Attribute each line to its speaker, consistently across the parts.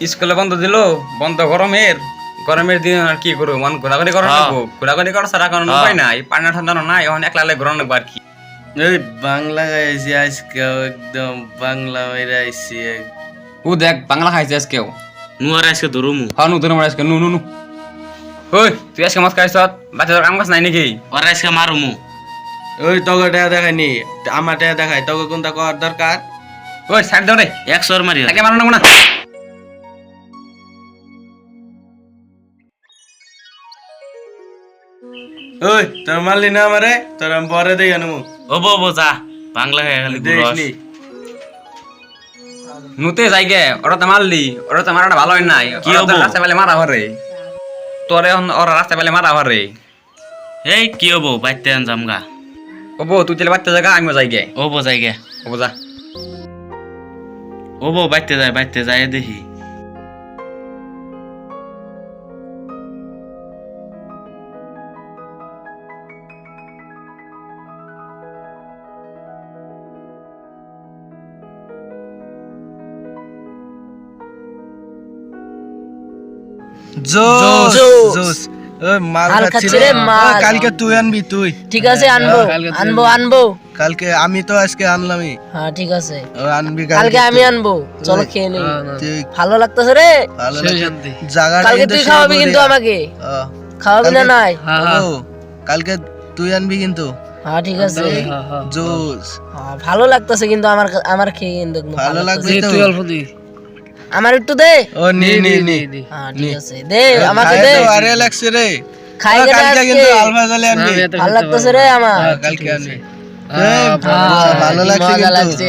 Speaker 1: স্কুলে বন্ধ দিল, বন্ধ গরমের দিন আর কি করবো, মন ঘোরাঘুরি করা লাগবো। ঘোরাঘুরি করা ছাড়া কোনো উপায় নাই, পান্না ঠান্ডা নাই, এখন একলা ঘোরানো লাগবো আর কি।
Speaker 2: ওই বাংলা গাইছি আজকে একদম বাংলা মেরে আইছি।
Speaker 1: ও দেখ বাংলা খাইছে আজকেও।
Speaker 2: নু আর আজকে ধরুমু।
Speaker 1: হ্যাঁ নু তোর আজকে নু নু নু ওই তুই আজকে মাছ খাইছ, বাচ্চাদের কাম কাজ নাই নাকি?
Speaker 2: আর আজকে মারুমু। ওই তোকে টাকা দেখাইনি, আমার টাকা দেখাই, তোকে কোনটা করার দরকার?
Speaker 1: ওই সাইড দাও রে,
Speaker 2: 100 মারি
Speaker 1: তাকে মারো না।
Speaker 2: ওই তোর মারলি না আমারে, তোর আমি পরে দেখে নেবো। ও যা বাংলা খাই খালি
Speaker 1: দেখনি নুতে যাইগে, ওরা তো মারলি, ওরা তো মারাটা ভালো হয় নাই।
Speaker 2: কি হবো?
Speaker 1: রাস্তা পেলে মারা হরে তোরে, ওরা রাস্তা পেলে মারা হরে।
Speaker 2: এই কি হবো, বাইতে জামগা।
Speaker 1: ও বউ তুই তাহলে বাচ্চা জায়গা, আমিও যাইগে।
Speaker 2: ও যাইগে,
Speaker 1: ও যা।
Speaker 2: ও বাইতে যায় দেখি।
Speaker 3: কালকে তুই আনবি তুই?
Speaker 4: ঠিক আছে আনবো।
Speaker 3: কালকে আমি তো আজকে আনলামই।
Speaker 4: হ্যাঁ ঠিক আছে,
Speaker 3: আনবি
Speaker 4: কালকে আমি আনবো। চলো খেয়ে নেই,
Speaker 3: তুই
Speaker 4: ভালো লাগতেছে রে। কালকে তুই খাওয়াবি কিন্তু আমাকে, খাওয়াবি না? নাই
Speaker 3: কালকে তুই আনবি কিন্তু।
Speaker 4: হ্যাঁ ঠিক আছে।
Speaker 3: জুস
Speaker 4: ভালো লাগতেছে কিন্তু আমার খেয়ে কিন্তু
Speaker 3: ভালো লাগবে তো।
Speaker 4: আমার একটু দে।
Speaker 3: ও নি
Speaker 4: হ্যাঁ ঠিক আছে, দে আমাকে দে।
Speaker 3: আরে লাগছে রে,
Speaker 4: খাই
Speaker 3: কালকে কিন্তু আলফা গলে আনবি।
Speaker 4: ভালো লাগতেছে রে আমার।
Speaker 3: কালকে আনবি, ভালো লাগছে
Speaker 4: মজা লাগছে।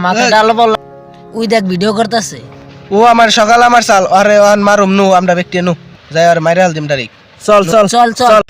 Speaker 4: মাথাটা আলো বল। ওই দেখ ভিডিও করতেছে।
Speaker 3: ও আমার সকাল আমার চাল, আরে ওন মারুম নু, আমরা ব্যক্তি নু যাই আর মাইরা হাল দিম ডাইরেক্ট। চল চল
Speaker 4: চল চল।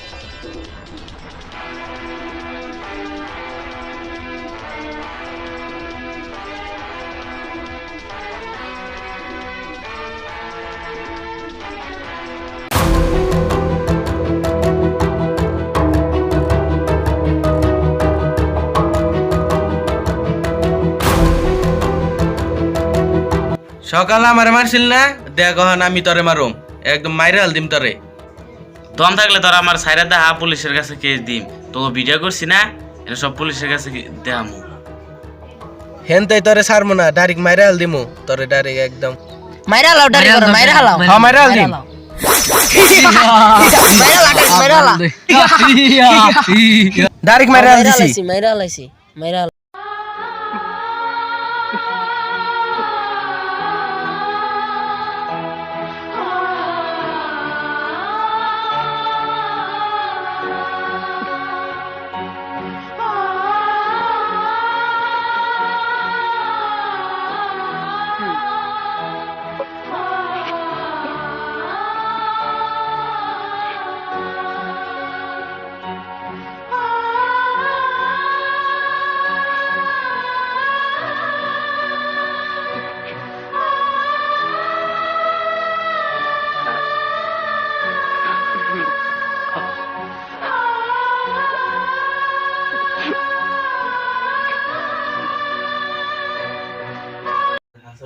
Speaker 2: সকালে আমার মারছিল না, দেখ আমি তোরে মারুম, একদম মাইরে হাল দিম তোরে। দম থাকলে তোর আমার সাইরা দেখা পুলিশের কাছে কেস দিম। তোকে ভিডিও করছি না, এটা সব পুলিশের কাছে দেখামু।
Speaker 3: হেনতেই তোরে ছাড়মু না, ডাইরেক্ট মাইরা হাল দিমু তোরে, ডাইরেক্ট একদম
Speaker 4: মাইরা লাও, ডাইরেক্ট মাইরা লাও।
Speaker 3: হ্যাঁ মাইরা হাল দিম। ডাইরেক্ট মাইরা হাল দিছি।
Speaker 4: মাইরা লাইছি।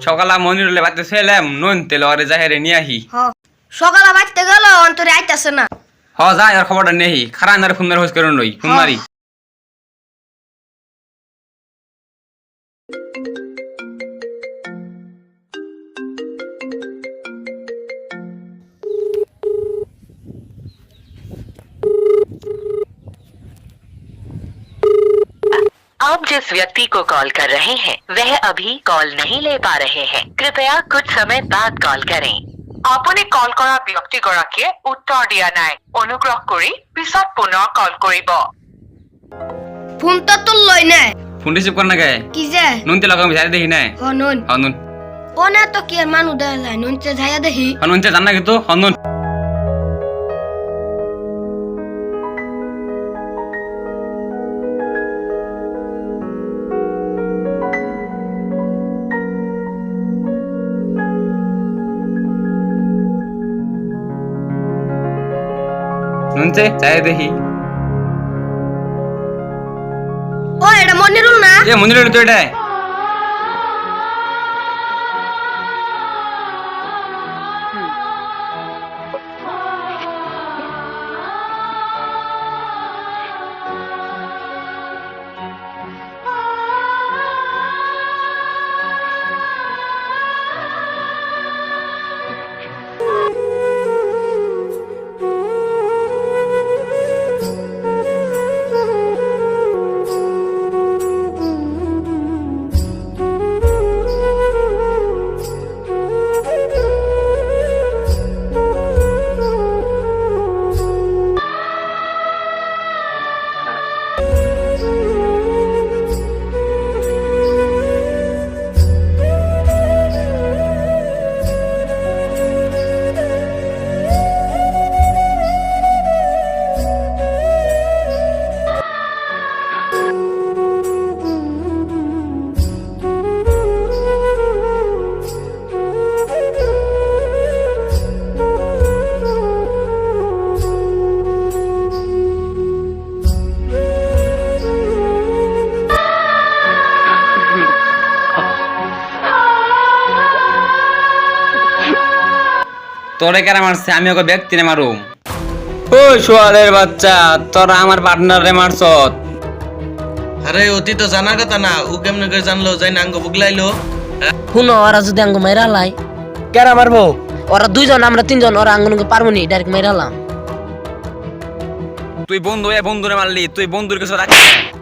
Speaker 1: সকালে মনিরুলে বাড়তে ছিলাম, নুন তেল ওরে যাহেরে নিয়ে আহি।
Speaker 5: সকালে বাড়তে গেল অন্তরে আইতাছে না।
Speaker 1: যাই আর খবরটা নেহি, খারাপ না ফোন হোস করে নই, ফোন মারি।
Speaker 6: आप जिस व्यक्ति को कॉल कर रहे हैं वह अभी कॉल नहीं ले पा रहे हैं, कृपया कुछ समय बाद कॉल करें। आपने कॉल करा ব্যক্তিগৰাকীয়ে উত্তৰ দিয়া নাই, অনুগ্ৰহ কৰি পিছত পুনৰ কল কৰিব।
Speaker 5: ফোনটা তুললই না।
Speaker 1: ফোন রিসিভ কর না গে,
Speaker 5: কি যে
Speaker 1: নুন তেল আমি যাই দেখি না।
Speaker 5: হনুন
Speaker 1: হনুন
Speaker 5: ওনা তো কি আর মানু দেয় না, নুনতে যাইয়া দেখি।
Speaker 1: হনুন তে জান না কিন্তু হনুন। নুনতে যাই দেখি।
Speaker 5: ও এটা মনিরুল না?
Speaker 1: এ মনিরুল তো এটা। তোরে কেন মারছে আমি ওকে ব্যক্তিরে মারুম। ওই সোয়ালের বাচ্চা, তোরা আমার পার্টনারে মারছ।
Speaker 3: আরে অতি তো জানার কথা না, ও কেমনে করে জানলো যাই না আঙ্গ বুগলাইলো?
Speaker 4: শুনো ওরা যদি আঙ্গ মাইরা লাই,
Speaker 3: কেরা মারবো?
Speaker 4: ওরা 2 জন আমরা 3 জন, ওরা আঙ্গুনকে পারবো নি, ডাইরেক্ট মাইরা লাম।
Speaker 1: তুই বন্ধু বন্ধুরে মারলি, তুই বন্ধুর কিছু রাখিস না।